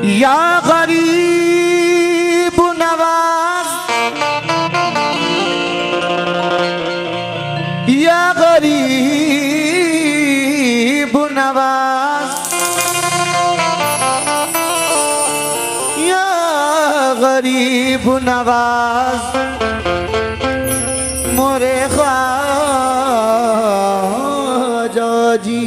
या गरीब नवाज, या गरीब नवाज, या गरीब नवाज, मोरे ख्वाजा जी।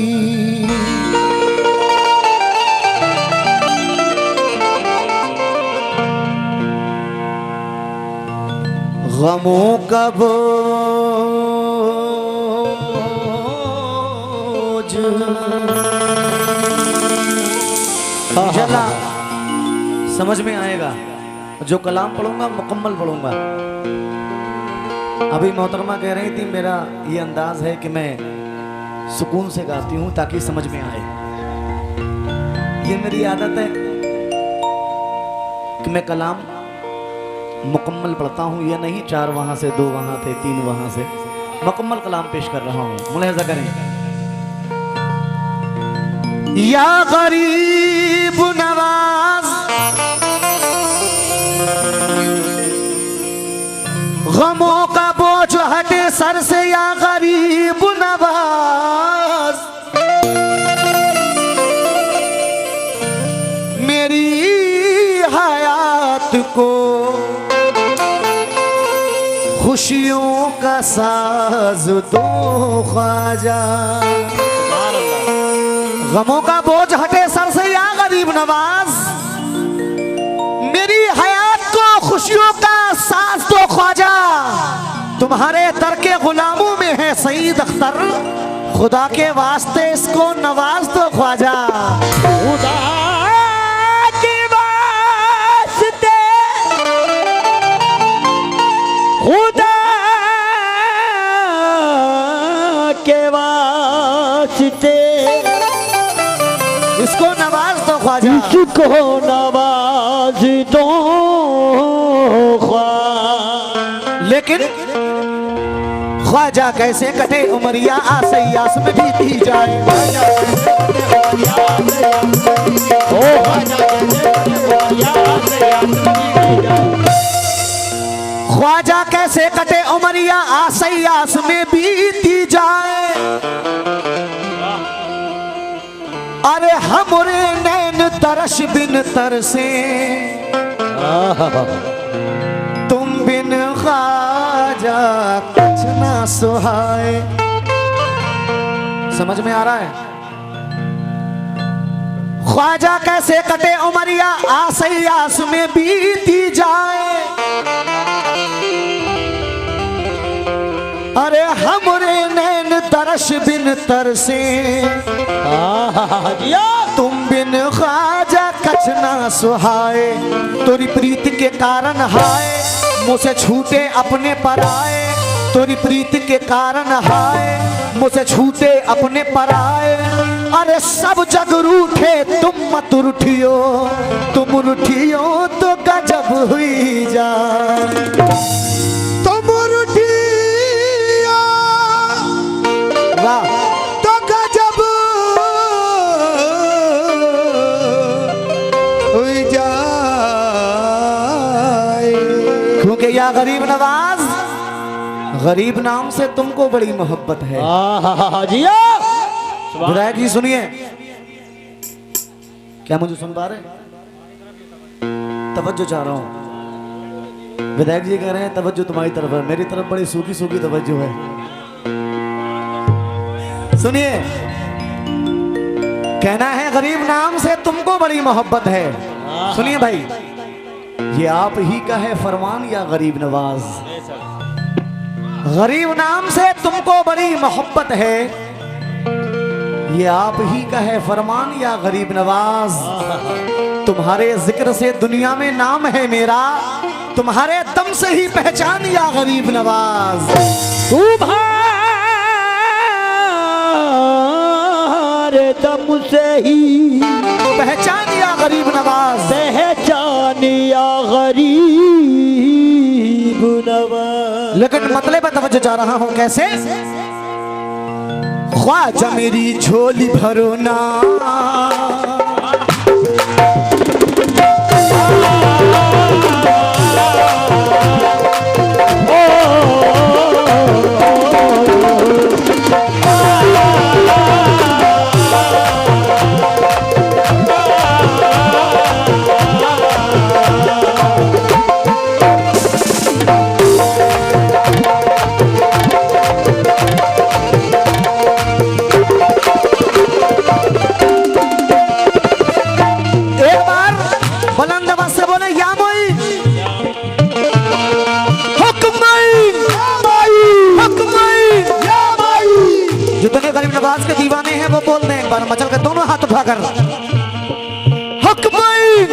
गमों का बोझ चला समझ में आएगा। जो कलाम पढ़ूंगा मुकम्मल पढ़ूंगा। अभी मोहतरमा कह रही थी मेरा ये अंदाज है कि मैं सुकून से गाती हूँ ताकि समझ में आए। ये मेरी आदत है कि मैं कलाम मुकम्मल पढ़ता हूँ। ये नहीं 4 वहाँ से 2 वहाँ थे 3 वहाँ से, मुकम्मल कलाम पेश कर रहा हूँ। मुलाहिज़ा करें। या गरीब नवाज, गमों का बोझ हटे सर से, या गरीब नवाज, मेरी हयात को खुशियों का साज दो ख्वाजा। गमों का बोझ हटे सर से, या गरीब नवाज, मेरी हयात को खुशियों का साज दो ख्वाजा। तुम्हारे दर के गुलामों में है सईद अख्तर, खुदा के वास्ते इसको नवाज दो ख्वाजा। खुदा के वास्ते, खुदा के वास्ते इसको नवाज दो ख्वाजा, इसको नवाज दो ख्वाजा। लेकिन ख्वाजा कैसे कटे उमरिया, आसयास में भी दी जाए। ख्वाजा कैसे कटे उमरिया, आसयास में बीती जाए। अरे हमरे नैन तरश बिन तरसे, तुम बिन ख्वाजा कुछ ना सुहाए। समझ में आ रहा है? ख्वाजा कैसे कटे उमरिया, आसयास में बीती जाए। अरे हमरे नैन तरश बिन तरसे, तुम बिन ख्वाजा कछ ना सुहाए। तोरी प्रीत के कारण हाय मुझसे छूटे अपने पराए। तोरी प्रीत के कारण हाय मुझसे छूटे अपने पराए। अरे सब जग रूठे तुम मत रूठियो, तुम रूठियो तो गजब हुई जाए। तुम रूठियो तो गजब हुई जाए। क्योंकि या गरीब नवाज, गरीब नाम से तुमको बड़ी मोहब्बत है। विधायक जी सुनिए, क्या मुझे सुन पा रहे? तवज्जो चाह रहा हूं। विधायक जी कह रहे हैं तवज्जो तुम्हारी तरफ है, मेरी तरफ बड़ी सूखी सूखी तवज्जो है। सुनिए, कहना है गरीब नाम से तुमको बड़ी मोहब्बत है। सुनिए भाई, ये आप ही का है फरमान या गरीब नवाज। गरीब नाम से तुमको बड़ी मोहब्बत है, ये आप ही का है फरमान या गरीब नवाज। तुम्हारे जिक्र से दुनिया में नाम है मेरा, तुम्हारे दम से ही पहचान या गरीब नवाज। तुम्हारे दम से ही पहचान या गरीब नवाज, पहचान या गरीब नवाज। लेकिन मतलब पे तवज्जो चाह रहा हूं। कैसे? ख्वाजा मेरी झोली भरो ना, बुलंद आवाज से बोले या मोइन, हुक्मैन, हुक्मैन, जितने गरीब नवाज के दीवाने हैं वो बोल दें एक बार मचल के दोनों हाथ उठाकर, हुक्मैन,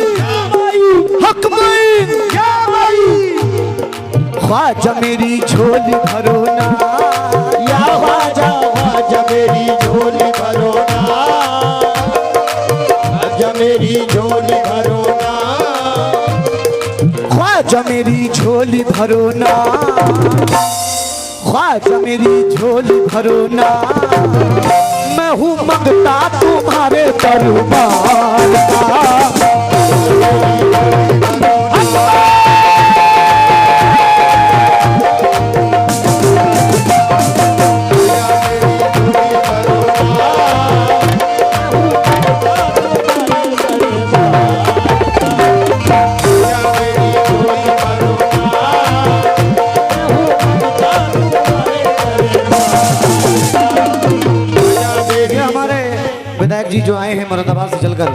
हुक्मैन, ख्वाजा मेरी झोली भरो ना, या ख्वाजा ख्वाजा मेरी झोली भरो ना, ख्वाजा मेरी झोली भरो ना, ख्वाजा मेरी झोली भरो ना, ख्वाजा मेरी झोली भरो ना, मैं हूँ मंगता तुम्हारे दरबार का। विधायक जी जो आए हैं मुरादाबाद से चलकर,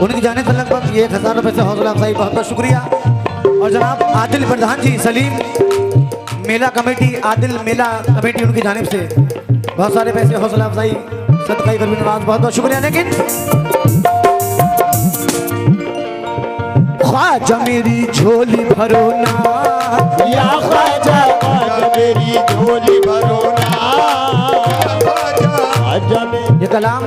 उनकी जाने से लगभग 1000 रुपए से हौसला अफजाई, बहुत बहुत शुक्रिया। और जनाब आदिल प्रधान जी सलीम मेला कमेटी, आदिल मेला कमेटी, उनकी जानिब से बहुत सारे पैसे हौसला अफजाई सदका करवी नवाज, बहुत बहुत शुक्रिया। लेकिन ख्वाजा मेरी झोली भरो ना, या ख्वाजा ख्वाजा मेरी झोली भरो ना, ख्वाजा मेरी। ये कलाम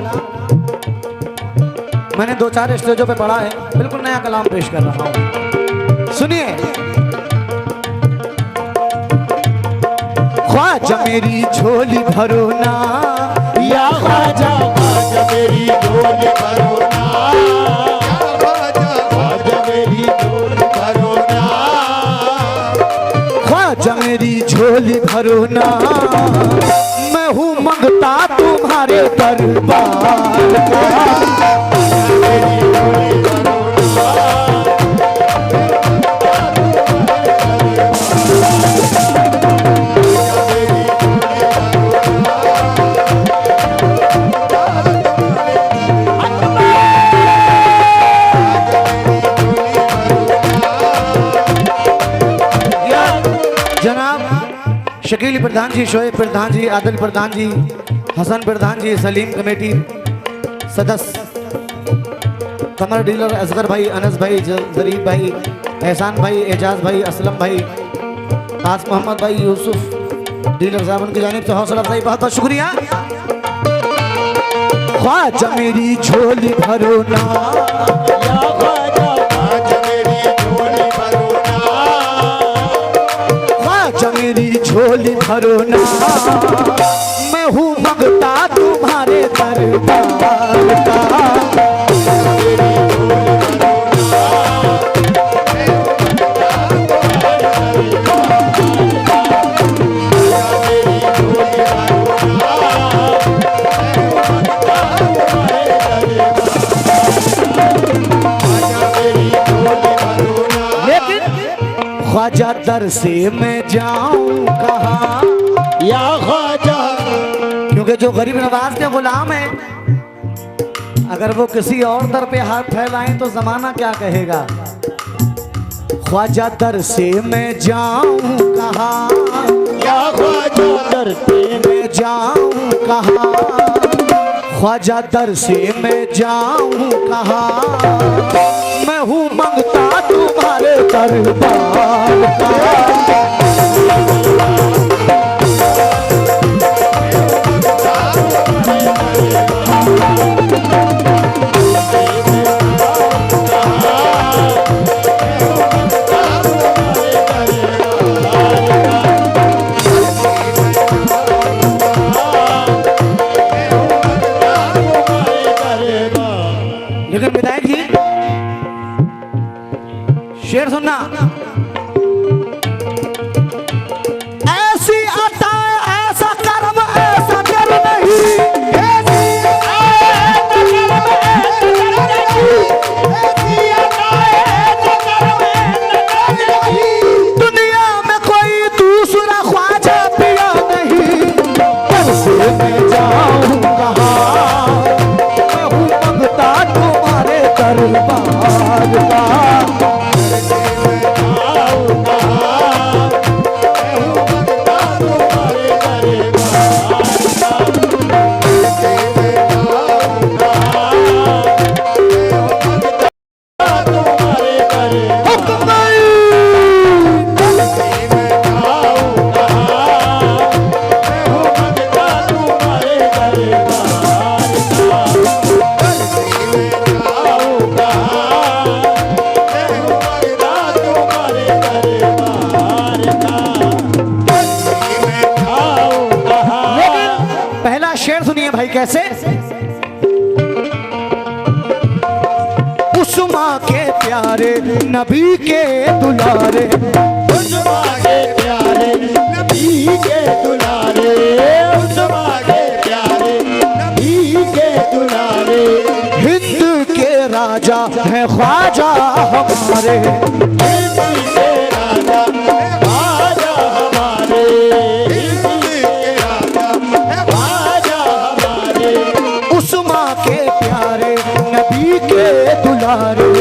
मैंने 2-4 स्टेजों पे पढ़ा है, बिल्कुल नया कलाम पेश कर रहा हूँ, सुनिए। ख्वाजा मेरी झोली भरो ना, या ख्वाजा ख्वाजा मेरी झोली भरो ना, ख्वाजा ख्वाजा मेरी झोली भरो ना, ख्वाजा मेरी झोली भरो ना, मैं हूँ मंगता तुम्हारे दरबार का। शकील प्रधान जी, शोएब प्रधान जी, आदिल प्रधान जी, हसन प्रधान जी, सलीम कमेटी सदस्य, कमर डीलर, असगर भाई, अनस भाई, जरीब भाई, एहसान भाई, एजाज भाई, असलम भाई, आस मोहम्मद भाई, यूसुफ डीलर साहब, उनकी जानिब से हौसला अफजाई, बहुत बहुत शुक्रिया। ख्वाजा मेरी झोली भरो ना, या ख्वाजा ख्वाजा मेरी झोली भरो ना, ख्वाजा मेरी झोली भरो ना, मैं हूँ मंगता तुम्हारे दरबार का। ख्वाजा दर से मैं जाऊं कहाँ, या ख्वाजा, क्योंकि जो गरीब नवाज के गुलाम है, अगर वो किसी और दर पे हाथ फैलाएं तो जमाना क्या कहेगा। ख्वाजा दर से मैं जाऊं कहाँ, या ख्वाजा दर से मैं जाऊं कहाँ, ख्वाजा दर से मैं जाऊं कहाँ, मैं हूँ मंगता तुम्हारे दरबार का। लेकिन विधायक जी शेर सुनना, ऐसी अता ऐसा कर्म ऐसा कर नहीं, दुनिया में कोई दूसरा ख्वाजा पिया नहीं। दर से मैं जाऊं कहाँ, मैं हूँ मंगता तुम्हारे दरबार दरबार का। पहला शेर सुनिए भाई कैसे। उस माँ के प्यारे नबी के दुलारे, उस माँ के प्यारे नबी के दुलारे, उस माँ के प्यारे नबी के दुलारे, हिंद के राजा है ख्वाजा हमारे, हिंद के राजा है ख्वाजा हमारे, हिंद के राजा है ख्वाजा हमारे, उस माँ के प्यारे नबी के दुलारे,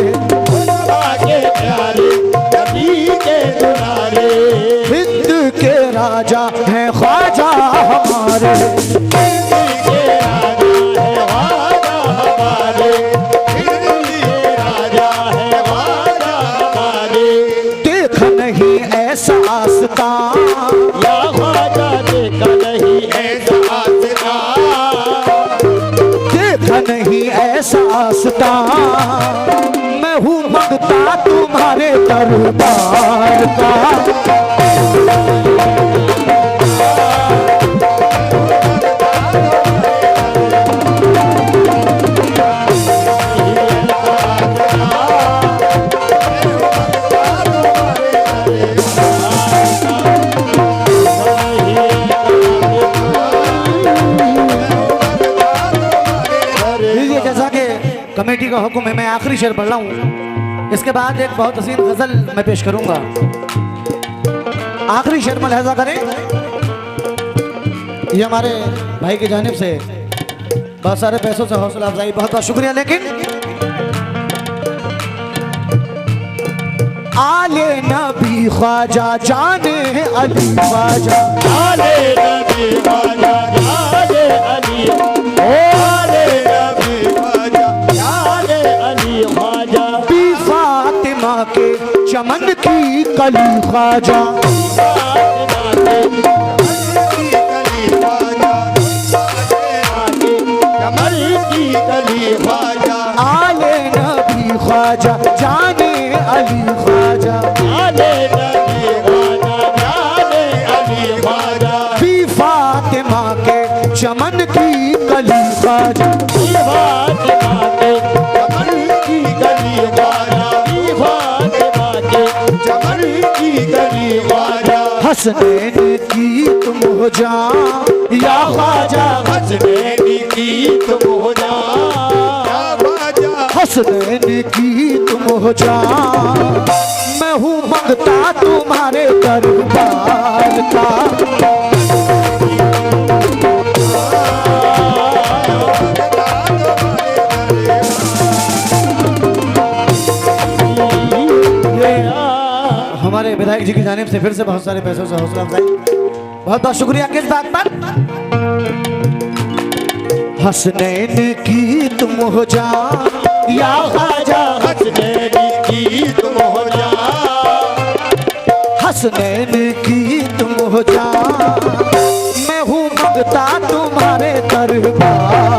उस माँ के प्यारे नबी के दुलारे, हिंद के राजा है ख्वाजा हमारे, हिंद के राजा है ख्वाजा हमारे, हिंद के राजा है ख्वाजा हमारे। देख नहीं ऐसा आस्था, या ख्वाजा देखा नहीं ऐसा आसरा, देख नहीं ऐसा आस्था, मैं हूँ मंगता तुम्हारे दरबार का। देखिए जैसा कि कमेटी का हुक्म है, मैं आखिरी शेर पढ़ रहा हूँ, इसके बाद एक बहुत हसीन गजल मैं पेश करूंगा। आखिरी शेर में लहजा करें। ये हमारे भाई की जानिब से बहुत सारे पैसों से हौसला अफजाई, बहुत बहुत शुक्रिया। लेकिन आले नबी ख्वाजा जाने अली ख्वाजा, आले नबी ख्वाजा आले अली, ओ आले नबी ख्वाजा आले अली ख्वाजा, बी फातिमा के चमन की कली ख्वाजा, कमल की कली ख्वाजा, आले नबी ख्वाजा जाने अली ख्वाजा, आले नबी ख्वाजा आले अली ख्वाजा, बी फातिमा के चमन की कली ख्वाजा, फातिमा के कमल की कली ख्वाजा, फातिमा के कमल की कली ख्वाजा, हसनैन की तुम हो जान या ख्वाजा, हसनैन की तुम हो जा, हसनैन की तुम हो जान, मैं हूँ मंगता तुम्हारे दरबार का। हमारे विधायक जी की जानिब से फिर से बहुत सारे पैसों से हौसला अफजाई, बहुत बहुत शुक्रिया। किस बात पर? हसनैन की तुम हो जान या ख्वाजा, हसनैन की तुम हो जा, हसनैन की तुम हो जान, मैं हूँ मंगता तुम्हारे दरबार